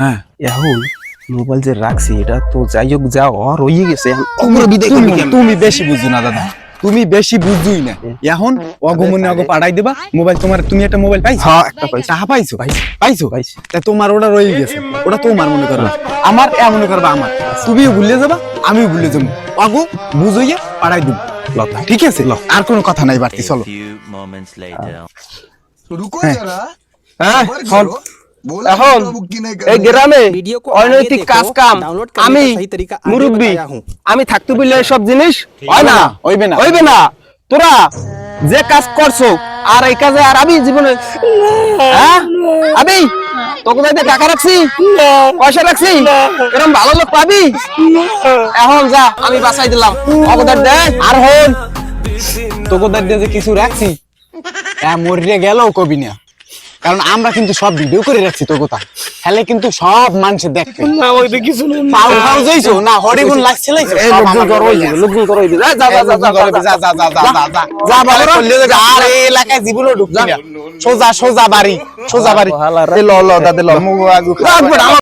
হ্যাঁ এখন মোবাইল যে রাখছি এটা তো যাই হোক যা আর হয়ে গেছে তুমি বেশি বুঝো না দাদা, তুমি বেশি বুঝুই না। এখন অগমনে অগ পাঠাই দেবা মোবাইল তোমার। তুমি একটা মোবাইল পাইছো? হ্যাঁ একটা পাইছি। টাকা পাইছো? পাইছো পাইছি। তা তোমার ওটা রয়ে গেছে, ওটা তোমার মনে করবা, আমার এ মনে করবা আমার। তুমিও ভুলে যাবা, আমিও ভুলে যাবো। অগো বুঝইয়া পাঠাই দিব। ঠিক আছে, আর কোনো কথা নাই বাড়তি, চলো। few moments later. रुको जरा হ্যাঁ सबर শোন, करो बोला এখন तो बुक की नहीं এই कर গ্রামে वीडियो को অনৈতিক आगे কাজ देखो, কাম डाउनलोड करने আমি का सही तरीका आगे মুরব্বী, बताया हूं। আমি থাকতে বললে সব জিনিস হয় না, হইবে না। হইবে না। তোরা যে কাজ করছো আর এই কাজে আর আমি জীবনে হ্যাঁ আমি তোকে যাইতে টাকা রাখছি, পয়সা রাখছি, এরকম ভালো লোক পাবি? এখন যা, আমি বাঁচাই দিলাম অবদার দে। আর হন তোকে দিয়ে যে কিছু রাখছি মরিয়ে গেলেও কবি না, কারণ আমরা কিন্তু সব ভিডিও করে রাখছি তো কথা, হেলে কিন্তু সব মানুষে দেখবে। না ওইটা কিছু না, পাউ খাও যাইছো না, হরিগুন লাগছে লাগছে এই লোকজন করো লোকজন করো যা যা যা যা যা বলে করলে যাবে। আর এই এলাকায় জীবনও ঢুকবি না, সোজা সোজা বাড়ি, সোজা বাড়ি। ল ল দাদে ল।